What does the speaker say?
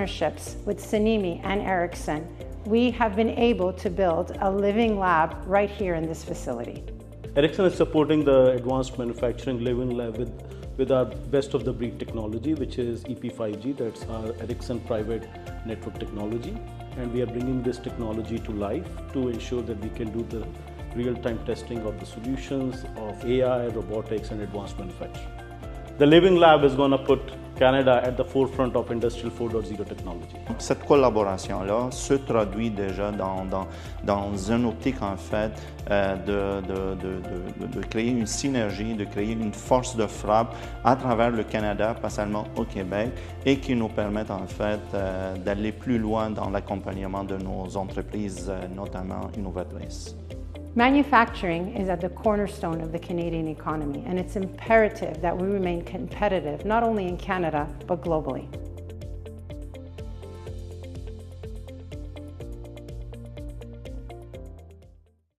partnerships with CNIMI and Ericsson, we have been able to build a living lab right here in this facility. Ericsson is supporting the advanced manufacturing living lab with our best of the breed technology, which is EP5G, that's our Ericsson private network technology. And we are bringing this technology to life to ensure that we can do the real-time testing of the solutions of AI, robotics and advanced manufacturing. The Living Lab is going to put Canada at the forefront of Industrial 4.0 technology. Cette collaboration-là se traduit déjà dans une optique en fait de créer une synergie, de créer une force de frappe à travers le Canada, pas seulement au Québec, et qui nous permettent en fait d'aller plus loin dans l'accompagnement de nos entreprises, notamment innovatrices. Manufacturing is at the cornerstone of the Canadian economy, and it's imperative that we remain competitive, not only in Canada, but globally.